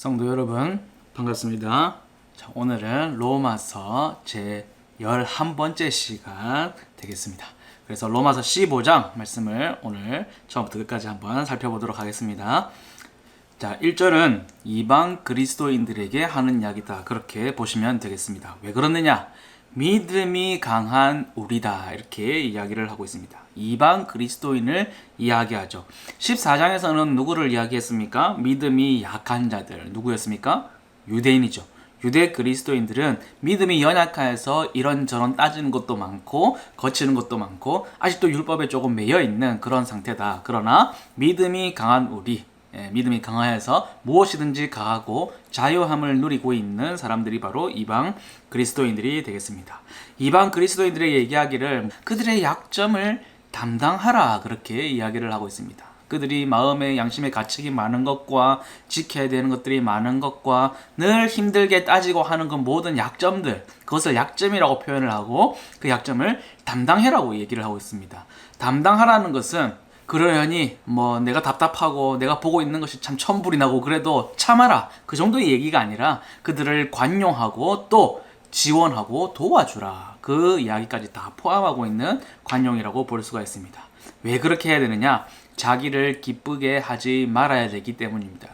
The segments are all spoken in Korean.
성도 여러분 반갑습니다. 자, 오늘은 로마서 제 11번째 시간 되겠습니다. 그래서 로마서 15장 말씀을 오늘 처음부터 끝까지 한번 살펴보도록 하겠습니다. 자, 1절은 이방 그리스도인들에게 하는 이야기다, 그렇게 보시면 되겠습니다. 왜 그러느냐? 믿음이 강한 우리다, 이렇게 이야기를 하고 있습니다. 이방 그리스도인을 이야기하죠. 14장에서는 누구를 이야기했습니까? 믿음이 약한 자들, 누구였습니까? 유대인이죠. 유대 그리스도인들은 믿음이 연약해서 이런저런 따지는 것도 많고 거치는 것도 많고 아직도 율법에 조금 매여있는 그런 상태다. 그러나 믿음이 강한 우리, 믿음이 강하여서 무엇이든지 가하고 자유함을 누리고 있는 사람들이 바로 이방 그리스도인들이 되겠습니다. 이방 그리스도인들의 이야기를 그들의 약점을 담당하라, 그렇게 이야기를 하고 있습니다. 그들이 마음에 양심에 가책이 많은 것과 지켜야 되는 것들이 많은 것과 늘 힘들게 따지고 하는 그 모든 약점들, 그것을 약점이라고 표현을 하고 그 약점을 담당해라고 얘기를 하고 있습니다. 담당하라는 것은 그러려니 내가 답답하고 내가 보고 있는 것이 참 천불이 나고 그래도 참아라, 그 정도의 얘기가 아니라 그들을 관용하고 또 지원하고 도와주라, 그 이야기까지 다 포함하고 있는 관용이라고 볼 수가 있습니다. 왜 그렇게 해야 되느냐? 자기를 기쁘게 하지 말아야 되기 때문입니다.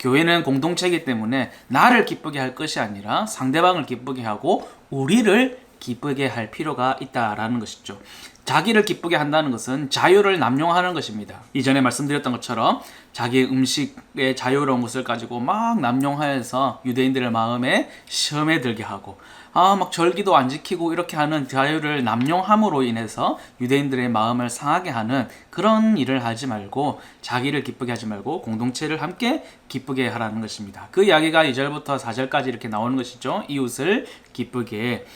교회는 공동체이기 때문에 나를 기쁘게 할 것이 아니라 상대방을 기쁘게 하고 우리를 기쁘게 할 필요가 있다라는 것이죠. 자기를 기쁘게 한다는 것은 자유를 남용하는 것입니다. 이전에 말씀드렸던 것처럼 자기의 음식의 자유로운 것을 가지고 막 남용하여서 유대인들의 마음에 시험에 들게 하고 막 절기도 안 지키고 이렇게 하는 자유를 남용함으로 인해서 유대인들의 마음을 상하게 하는 그런 일을 하지 말고 자기를 기쁘게 하지 말고 공동체를 함께 기쁘게 하라는 것입니다. 그 이야기가 2절부터 4절까지 이렇게 나오는 것이죠. 이웃을 기쁘게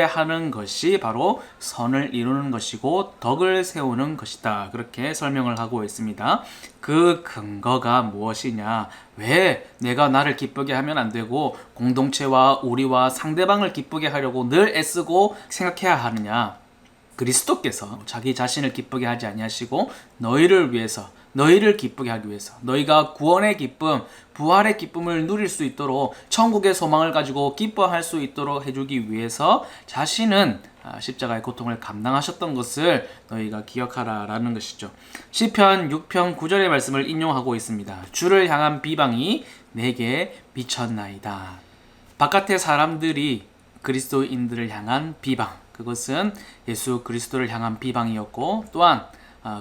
하는 것이 바로 선을 이루는 것이고 덕을 세우는 것이다, 그렇게 설명을 하고 있습니다. 그 근거가 무엇이냐? 왜 내가 나를 기쁘게 하면 안 되고 공동체와 우리와 상대방을 기쁘게 하려고 늘 애쓰고 생각해야 하느냐? 그리스도께서 자기 자신을 기쁘게 하지 아니하시고 너희를 위해서, 너희를 기쁘게 하기 위해서, 너희가 구원의 기쁨, 부활의 기쁨을 누릴 수 있도록 천국의 소망을 가지고 기뻐할 수 있도록 해주기 위해서 자신은 십자가의 고통을 감당하셨던 것을 너희가 기억하라 라는 것이죠. 시편 6편 9절의 말씀을 인용하고 있습니다. 주를 향한 비방이 내게 미쳤나이다. 바깥의 사람들이 그리스도인들을 향한 비방, 그것은 예수 그리스도를 향한 비방이었고 또한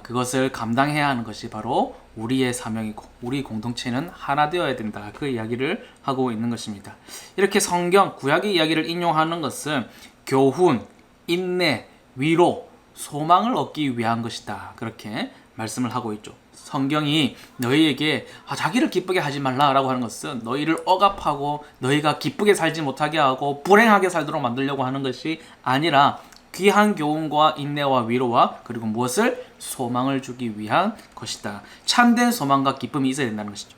그것을 감당해야 하는 것이 바로 우리의 사명이고 우리 공동체는 하나 되어야 된다, 그 이야기를 하고 있는 것입니다. 이렇게 성경 구약의 이야기를 인용하는 것은 교훈, 인내, 위로, 소망을 얻기 위한 것이다, 그렇게 말씀을 하고 있죠. 성경이 너희에게 자기를 기쁘게 하지 말라라고 하는 것은 너희를 억압하고 너희가 기쁘게 살지 못하게 하고 불행하게 살도록 만들려고 하는 것이 아니라 귀한 교훈과 인내와 위로와 그리고 무엇을? 소망을 주기 위한 것이다. 참된 소망과 기쁨이 있어야 된다는 것이죠.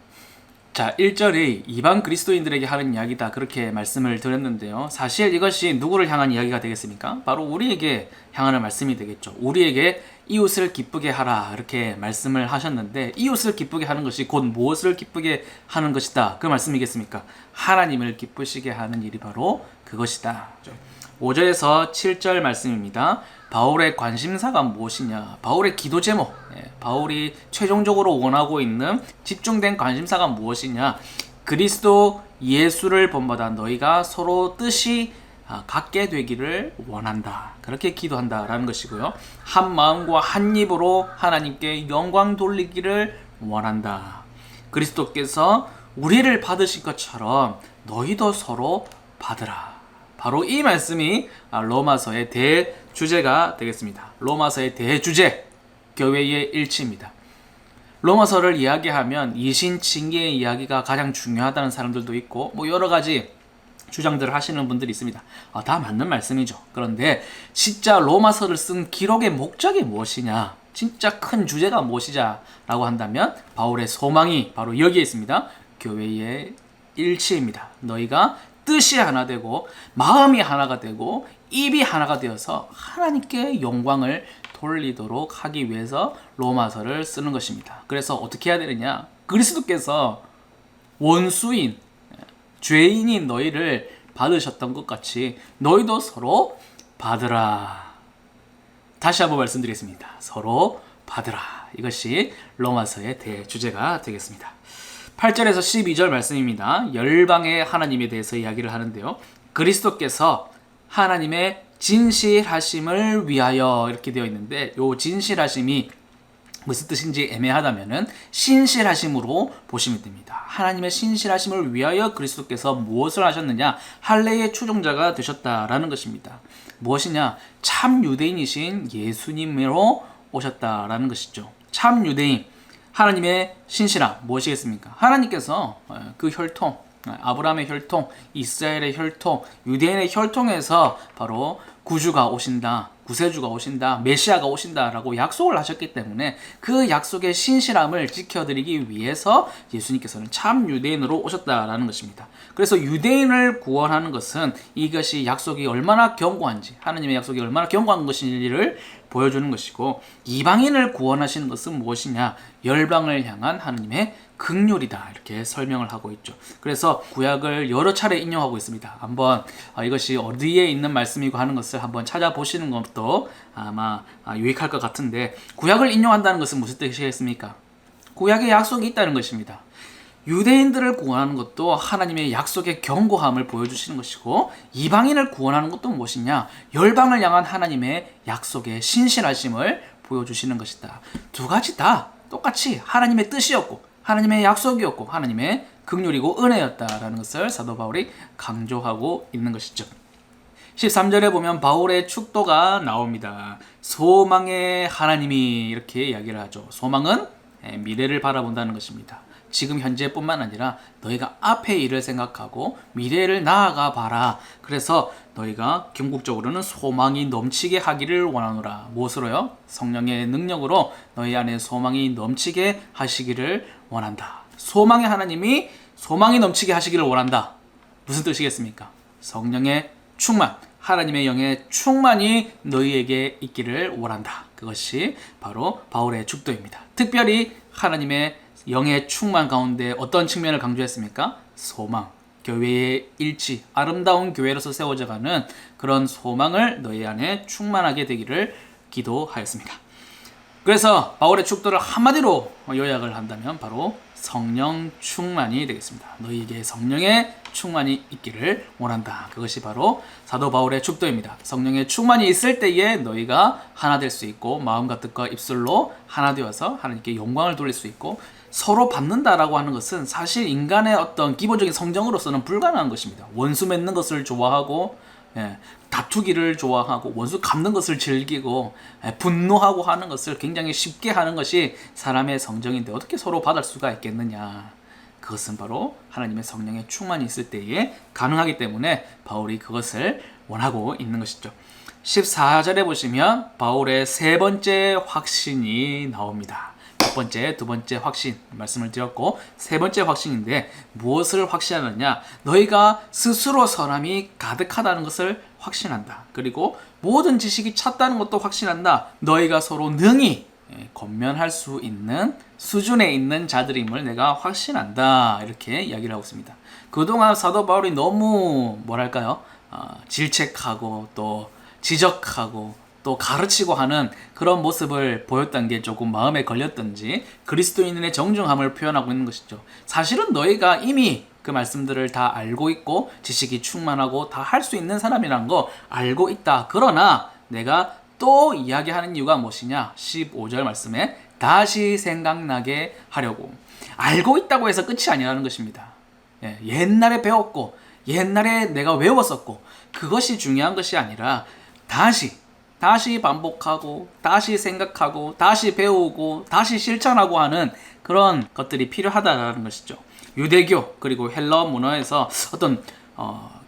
자, 1절이 이방 그리스도인들에게 하는 이야기다, 그렇게 말씀을 드렸는데요. 사실 이것이 누구를 향한 이야기가 되겠습니까? 바로 우리에게 향하는 말씀이 되겠죠. 우리에게 이웃을 기쁘게 하라, 이렇게 말씀을 하셨는데 이웃을 기쁘게 하는 것이 곧 무엇을 기쁘게 하는 것이다, 그 말씀이겠습니까? 하나님을 기쁘시게 하는 일이 바로 그것이다. 5절에서 7절 말씀입니다. 바울의 관심사가 무엇이냐? 바울의 기도 제목, 바울이 최종적으로 원하고 있는 집중된 관심사가 무엇이냐? 그리스도 예수를 본받아 너희가 서로 뜻이 같게 되기를 원한다, 그렇게 기도한다라는 것이고요. 한 마음과 한 입으로 하나님께 영광 돌리기를 원한다. 그리스도께서 우리를 받으신 것처럼 너희도 서로 받으라. 바로 이 말씀이 로마서의 대주제가 되겠습니다. 로마서의 대주제, 교회의 일치입니다. 로마서를 이야기하면 이신칭의의 이야기가 가장 중요하다는 사람들도 있고 여러 가지 주장들을 하시는 분들이 있습니다. 다 맞는 말씀이죠. 그런데 진짜 로마서를 쓴 기록의 목적이 무엇이냐, 진짜 큰 주제가 무엇이냐라고 한다면 바울의 소망이 바로 여기에 있습니다. 교회의 일치입니다. 너희가 뜻이 하나 되고 마음이 하나가 되고 입이 하나가 되어서 하나님께 영광을 돌리도록 하기 위해서 로마서를 쓰는 것입니다. 그래서 어떻게 해야 되느냐? 그리스도께서 원수인 죄인인 너희를 받으셨던 것 같이 너희도 서로 받으라. 다시 한번 말씀드리겠습니다. 서로 받으라. 이것이 로마서의 대주제가 되겠습니다. 8절에서 12절 말씀입니다. 열방의 하나님에 대해서 이야기를 하는데요. 그리스도께서 하나님의 진실하심을 위하여 이렇게 되어 있는데, 이 진실하심이 무슨 뜻인지 애매하다면은 신실하심으로 보시면 됩니다. 하나님의 신실하심을 위하여 그리스도께서 무엇을 하셨느냐? 할례의 추종자가 되셨다라는 것입니다. 무엇이냐? 참 유대인이신 예수님으로 오셨다라는 것이죠. 참 유대인, 하나님의 신실함 무엇이겠습니까? 하나님께서 그 혈통, 아브라함의 혈통, 이스라엘의 혈통, 유대인의 혈통에서 바로 구주가 오신다, 구세주가 오신다, 메시아가 오신다라고 약속을 하셨기 때문에 그 약속의 신실함을 지켜드리기 위해서 예수님께서는 참 유대인으로 오셨다라는 것입니다. 그래서 유대인을 구원하는 것은 이것이 약속이 얼마나 견고한지, 하나님의 약속이 얼마나 견고한 것인지를 보여주는 것이고, 이방인을 구원하시는 것은 무엇이냐? 열방을 향한 하나님의 긍휼이다, 이렇게 설명을 하고 있죠. 그래서 구약을 여러 차례 인용하고 있습니다. 한번 이것이 어디에 있는 말씀이고 하는 것을 한번 찾아보시는 것도 아마 유익할 것 같은데, 구약을 인용한다는 것은 무슨 뜻이겠습니까? 구약에 약속이 있다는 것입니다. 유대인들을 구원하는 것도 하나님의 약속의 견고함을 보여주시는 것이고, 이방인을 구원하는 것도 무엇이냐? 열방을 향한 하나님의 약속의 신실하심을 보여주시는 것이다. 두 가지 다 똑같이 하나님의 뜻이었고 하나님의 약속이었고 하나님의 긍휼이고 은혜였다라는 것을 사도 바울이 강조하고 있는 것이죠. 13절에 보면 바울의 축도가 나옵니다. 소망의 하나님이 이렇게 이야기를 하죠. 소망은 미래를 바라본다는 것입니다. 지금 현재뿐만 아니라 너희가 앞의 일을 생각하고 미래를 나아가 봐라. 그래서 너희가 궁극적으로는 소망이 넘치게 하기를 원하노라. 무엇으로요? 성령의 능력으로 너희 안에 소망이 넘치게 하시기를 원한다. 소망의 하나님이 소망이 넘치게 하시기를 원한다. 무슨 뜻이겠습니까? 성령의 충만, 하나님의 영의 충만이 너희에게 있기를 원한다. 그것이 바로 바울의 축도입니다. 특별히 하나님의 영의 충만 가운데 어떤 측면을 강조했습니까? 소망, 교회의 일치, 아름다운 교회로서 세워져가는 그런 소망을 너희 안에 충만하게 되기를 기도하였습니다. 그래서 바울의 축도를 한마디로 요약을 한다면 바로 성령 충만이 되겠습니다. 너희에게 성령의 충만이 있기를 원한다. 그것이 바로 사도 바울의 축도입니다. 성령의 충만이 있을 때에 너희가 하나 될 수 있고, 마음과 뜻과 입술로 하나 되어서 하나님께 영광을 돌릴 수 있고, 서로 받는다라고 하는 것은 사실 인간의 어떤 기본적인 성정으로서는 불가능한 것입니다. 원수 맺는 것을 좋아하고, 다투기를 좋아하고, 원수 갚는 것을 즐기고, 분노하고 하는 것을 굉장히 쉽게 하는 것이 사람의 성정인데 어떻게 서로 받을 수가 있겠느냐. 그것은 바로 하나님의 성령의 충만이 있을 때에 가능하기 때문에 바울이 그것을 원하고 있는 것이죠. 14절에 보시면 바울의 세 번째 확신이 나옵니다. 첫 번째, 두 번째 확신 말씀을 드렸고, 세 번째 확신인데 무엇을 확신하느냐? 너희가 스스로 선함이 가득하다는 것을 확신한다. 그리고 모든 지식이 찼다는 것도 확신한다. 너희가 서로 능히 권면할 수 있는 수준에 있는 자들임을 내가 확신한다. 이렇게 이야기를 하고 있습니다. 그동안 사도 바울이 너무 질책하고 또 지적하고 또 가르치고 하는 그런 모습을 보였던 게 조금 마음에 걸렸던지 그리스도인의 정중함을 표현하고 있는 것이죠. 사실은 너희가 이미 그 말씀들을 다 알고 있고 지식이 충만하고 다 할 수 있는 사람이란 거 알고 있다. 그러나 내가 또 이야기하는 이유가 무엇이냐? 15절 말씀에 다시 생각나게 하려고. 알고 있다고 해서 끝이 아니라는 것입니다. 옛날에 배웠고 옛날에 내가 외웠었고 그것이 중요한 것이 아니라 다시 반복하고 다시 생각하고 다시 배우고 다시 실천하고 하는 그런 것들이 필요하다는 것이죠. 유대교 그리고 헬라 문화에서 어떤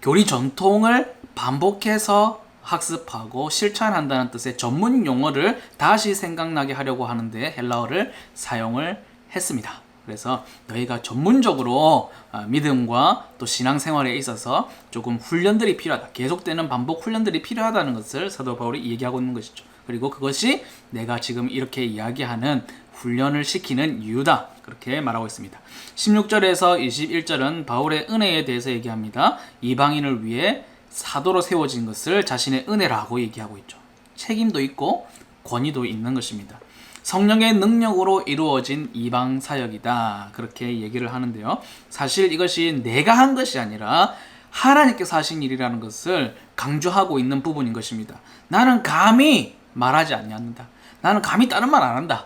교리 전통을 반복해서 학습하고 실천한다는 뜻의 전문 용어를 다시 생각나게 하려고 하는데 헬라어를 사용을 했습니다. 그래서 너희가 전문적으로 믿음과 또 신앙생활에 있어서 조금 훈련들이 필요하다. 계속되는 반복 훈련들이 필요하다는 것을 사도 바울이 얘기하고 있는 것이죠. 그리고 그것이 내가 지금 이렇게 이야기하는 훈련을 시키는 이유다. 그렇게 말하고 있습니다. 16절에서 21절은 바울의 은혜에 대해서 얘기합니다. 이방인을 위해 사도로 세워진 것을 자신의 은혜라고 얘기하고 있죠. 책임도 있고 권위도 있는 것입니다. 성령의 능력으로 이루어진 이방 사역이다. 그렇게 얘기를 하는데요. 사실 이것이 내가 한 것이 아니라 하나님께서 하신 일이라는 것을 강조하고 있는 부분인 것입니다. 나는 감히 말하지 않는다. 나는 감히 다른 말 안 한다.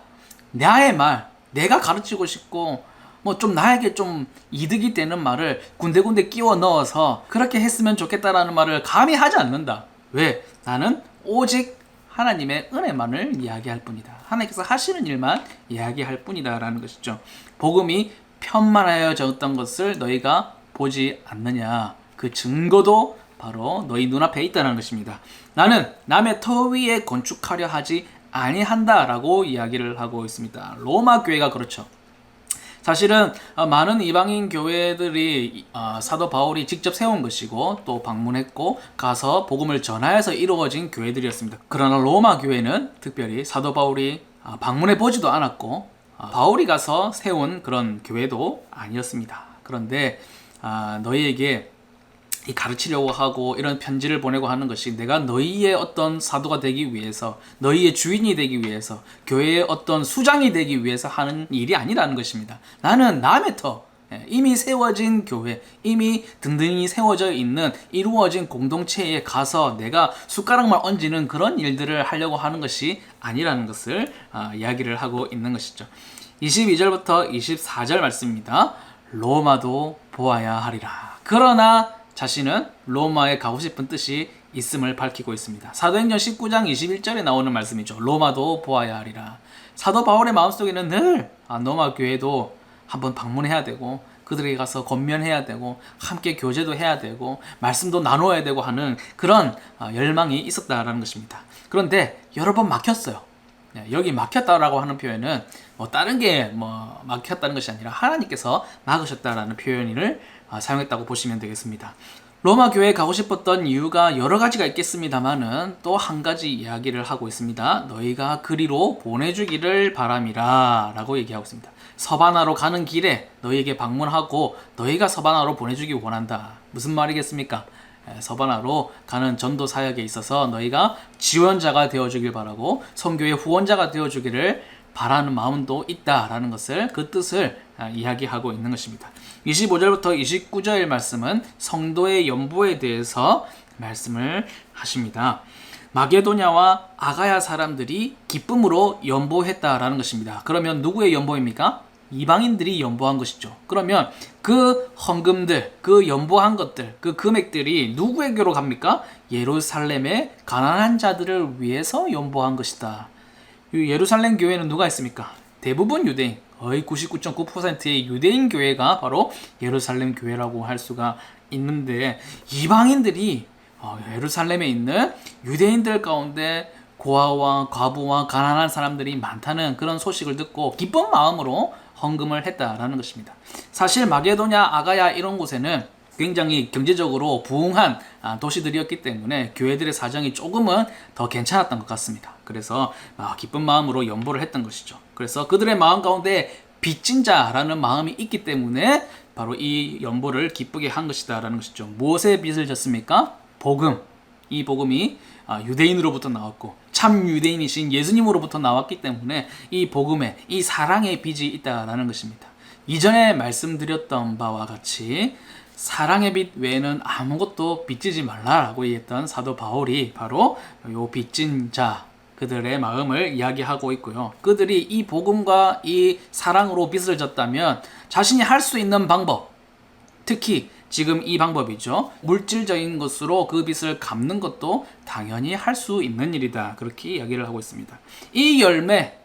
나의 말, 내가 가르치고 싶고 뭐 좀 나에게 좀 이득이 되는 말을 군데군데 끼워 넣어서 그렇게 했으면 좋겠다라는 말을 감히 하지 않는다. 왜? 나는 오직 하나님의 은혜만을 이야기할 뿐이다. 하나님께서 하시는 일만 이야기할 뿐이다 라는 것이죠. 복음이 편만하여졌던 것을 너희가 보지 않느냐. 그 증거도 바로 너희 눈앞에 있다는 것입니다. 나는 남의 터 위에 건축하려 하지 아니한다 라고 이야기를 하고 있습니다. 로마 교회가 그렇죠. 사실은 많은 이방인 교회들이 사도 바울이 직접 세운 것이고 또 방문했고 가서 복음을 전하여서 이루어진 교회들이었습니다. 그러나 로마 교회는 특별히 사도 바울이 방문해 보지도 않았고 바울이 가서 세운 그런 교회도 아니었습니다. 그런데 너희에게 가르치려고 하고 이런 편지를 보내고 하는 것이 내가 너희의 어떤 사도가 되기 위해서, 너희의 주인이 되기 위해서, 교회의 어떤 수장이 되기 위해서 하는 일이 아니라는 것입니다. 나는 남의 터, 이미 세워진 교회, 이미 든든히 세워져 있는 이루어진 공동체에 가서 내가 숟가락만 얹는 그런 일들을 하려고 하는 것이 아니라는 것을 이야기를 하고 있는 것이죠. 22절부터 24절 말씀입니다. 로마도 보아야 하리라. 그러나 자신은 로마에 가고 싶은 뜻이 있음을 밝히고 있습니다. 사도행전 19장 21절에 나오는 말씀이죠. 로마도 보아야 하리라. 사도 바울의 마음속에는 늘 로마 교회도 한번 방문해야 되고 그들에게 가서 권면해야 되고 함께 교제도 해야 되고 말씀도 나누어야 되고 하는 그런 열망이 있었다라는 것입니다. 그런데 여러 번 막혔어요. 여기 막혔다라고 하는 표현은 다른 게 막혔다는 것이 아니라 하나님께서 막으셨다라는 표현을 사용했다고 보시면 되겠습니다. 로마 교회에 가고 싶었던 이유가 여러 가지가 있겠습니다만은 또 한 가지 이야기를 하고 있습니다. 너희가 그리로 보내주기를 바람이라 라고 얘기하고 있습니다. 서바나로 가는 길에 너희에게 방문하고 너희가 서바나로 보내주기 원한다. 무슨 말이겠습니까? 서바나로 가는 전도 사역에 있어서 너희가 지원자가 되어주길 바라고 선교의 후원자가 되어주기를 바라는 마음도 있다라는 것을 그 뜻을 이야기하고 있는 것입니다. 25절부터 29절 말씀은 성도의 연보에 대해서 말씀을 하십니다. 마게도냐와 아가야 사람들이 기쁨으로 연보했다라는 것입니다. 그러면 누구의 연보입니까? 이방인들이 연보한 것이죠. 그러면 그 헌금들, 그 연보한 것들, 그 금액들이 누구에게로 갑니까? 예루살렘의 가난한 자들을 위해서 연보한 것이다. 예루살렘 교회는 누가 있습니까? 대부분 유대인, 거의 99.9%의 유대인 교회가 바로 예루살렘 교회라고 할 수가 있는데 이방인들이 예루살렘에 있는 유대인들 가운데 고아와 과부와 가난한 사람들이 많다는 그런 소식을 듣고 기쁜 마음으로 헌금을 했다라는 것입니다. 사실 마게도냐, 아가야 이런 곳에는 굉장히 경제적으로 부흥한 도시들이었기 때문에 교회들의 사정이 조금은 더 괜찮았던 것 같습니다. 그래서 기쁜 마음으로 연보를 했던 것이죠. 그래서 그들의 마음 가운데 빚진 자라는 마음이 있기 때문에 바로 이 연보를 기쁘게 한 것이다 라는 것이죠. 무엇의 빚을 졌습니까? 복음. 이 복음이 유대인으로부터 나왔고 참 유대인이신 예수님으로부터 나왔기 때문에 이 복음에 이 사랑의 빚이 있다라는 것입니다. 이전에 말씀드렸던 바와 같이 사랑의 빚 외에는 아무것도 빚지지 말라라고 얘기했던 사도 바울이 바로 요 빚진 자 그들의 마음을 이야기하고 있고요. 그들이 이 복음과 이 사랑으로 빚을 졌다면 자신이 할 수 있는 방법, 특히 지금 이 방법이죠. 물질적인 것으로 그 빚을 갚는 것도 당연히 할 수 있는 일이다. 그렇게 이야기를 하고 있습니다. 이 열매,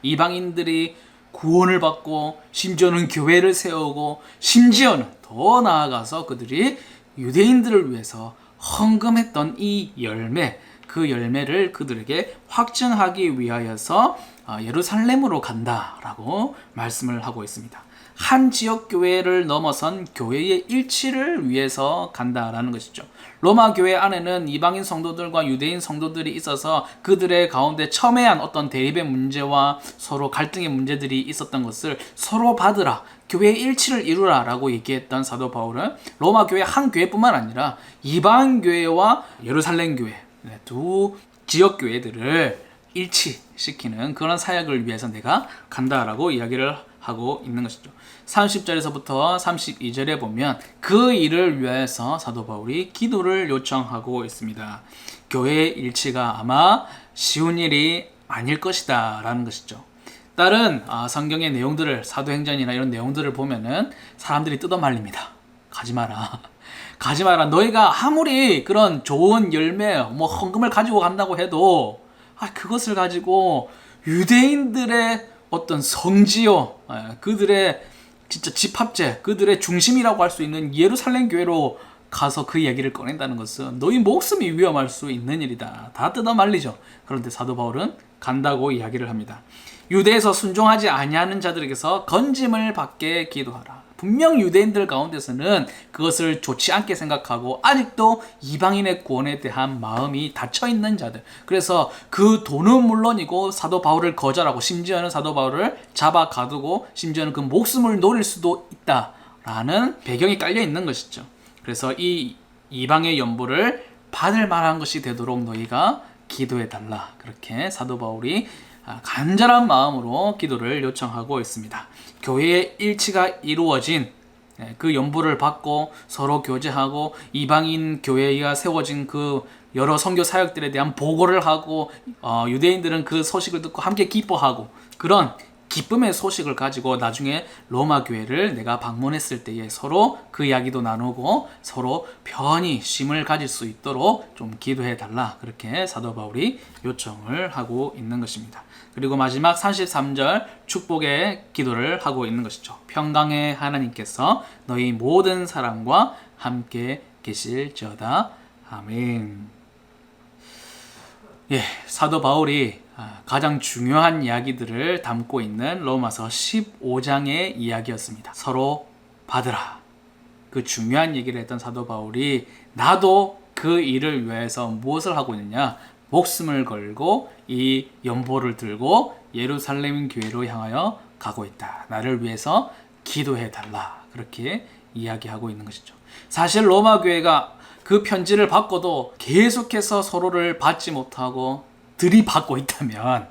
이방인들이 구원을 받고 심지어는 교회를 세우고 심지어는 더 나아가서 그들이 유대인들을 위해서 헌금했던 이 열매, 그 열매를 그들에게 확증하기 위하여서 예루살렘으로 간다라고 말씀을 하고 있습니다. 한 지역 교회를 넘어선 교회의 일치를 위해서 간다라는 것이죠. 로마 교회 안에는 이방인 성도들과 유대인 성도들이 있어서 그들의 가운데 첨예한 어떤 대립의 문제와 서로 갈등의 문제들이 있었던 것을 서로 받으라, 교회의 일치를 이루라 라고 얘기했던 사도 바울은 로마 교회 한 교회뿐만 아니라 이방 교회와 예루살렘 교회 두 지역 교회들을 일치시키는 그런 사역을 위해서 내가 간다라고 이야기를 하고 있는 것이죠. 30절에서부터 32절에 보면 그 일을 위해서 사도 바울이 기도를 요청하고 있습니다. 교회의 일치가 아마 쉬운 일이 아닐 것이다 라는 것이죠. 다른 성경의 내용들을, 사도행전이나 이런 내용들을 보면은 사람들이 뜯어말립니다. 가지마라, 가지마라. 너희가 아무리 그런 좋은 열매, 헌금을 가지고 간다고 해도 그것을 가지고 유대인들의 어떤 성지요, 그들의 진짜 집합제, 그들의 중심이라고 할 수 있는 예루살렘 교회로 가서 그 얘기를 꺼낸다는 것은 너희 목숨이 위험할 수 있는 일이다. 다 뜯어말리죠. 그런데 사도 바울은 간다고 이야기를 합니다. 유대에서 순종하지 아니하는 자들에게서 건짐을 받게 기도하라. 분명 유대인들 가운데서는 그것을 좋지 않게 생각하고 아직도 이방인의 구원에 대한 마음이 닫혀있는 자들, 그래서 그 돈은 물론이고 사도 바울을 거절하고 심지어는 사도 바울을 잡아 가두고 심지어는 그 목숨을 노릴 수도 있다라는 배경이 깔려있는 것이죠. 그래서 이 이방의 연보를 받을 만한 것이 되도록 너희가 기도해달라, 그렇게 사도 바울이 간절한 마음으로 기도를 요청하고 있습니다. 교회의 일치가 이루어진 그 연보를 받고 서로 교제하고 이방인 교회가 세워진 그 여러 선교 사역들에 대한 보고를 하고 유대인들은 그 소식을 듣고 함께 기뻐하고, 그런 기쁨의 소식을 가지고 나중에 로마 교회를 내가 방문했을 때에 서로 그 이야기도 나누고 서로 편히 쉼을 가질 수 있도록 좀 기도해 달라, 그렇게 사도 바울이 요청을 하고 있는 것입니다. 그리고 마지막 33절 축복의 기도를 하고 있는 것이죠. 평강의 하나님께서 너희 모든 사람과 함께 계실지어다. 아멘. 사도 바울이 가장 중요한 이야기들을 담고 있는 로마서 15장의 이야기였습니다. 서로 받으라, 그 중요한 얘기를 했던 사도 바울이 나도 그 일을 위해서 무엇을 하고 있느냐, 목숨을 걸고 이 연보를 들고 예루살렘 교회로 향하여 가고 있다. 나를 위해서 기도해 달라, 그렇게 이야기하고 있는 것이죠. 사실 로마 교회가 그 편지를 받고도 계속해서 서로를 받지 못하고 들이받고 있다면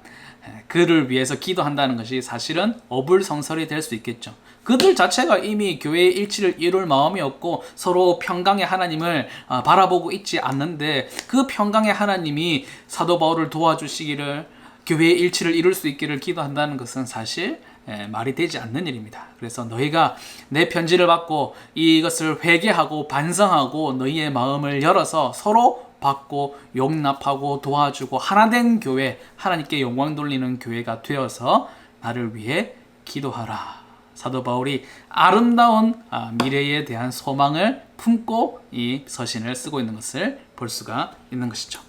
그를 위해서 기도한다는 것이 사실은 어불성설이 될 수 있겠죠. 그들 자체가 이미 교회의 일치를 이룰 마음이 없고 서로 평강의 하나님을 바라보고 있지 않는데, 그 평강의 하나님이 사도 바울을 도와주시기를, 교회의 일치를 이룰 수 있기를 기도한다는 것은 사실 말이 되지 않는 일입니다. 그래서 너희가 내 편지를 받고 이것을 회개하고 반성하고 너희의 마음을 열어서 서로 받고 용납하고 도와주고 하나된 교회, 하나님께 영광 돌리는 교회가 되어서 나를 위해 기도하라. 사도 바울이 아름다운 미래에 대한 소망을 품고 이 서신을 쓰고 있는 것을 볼 수가 있는 것이죠.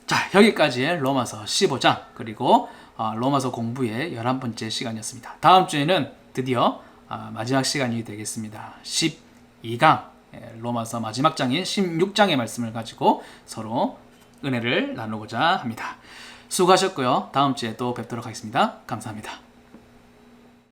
자, 여기까지 로마서 15장 그리고 로마서 공부의 11번째 시간이었습니다. 다음 주에는 드디어 마지막 시간이 되겠습니다. 12강 로마서 마지막 장인 16장의 말씀을 가지고 서로 은혜를 나누고자 합니다. 수고하셨고요. 다음 주에 또 뵙도록 하겠습니다. 감사합니다.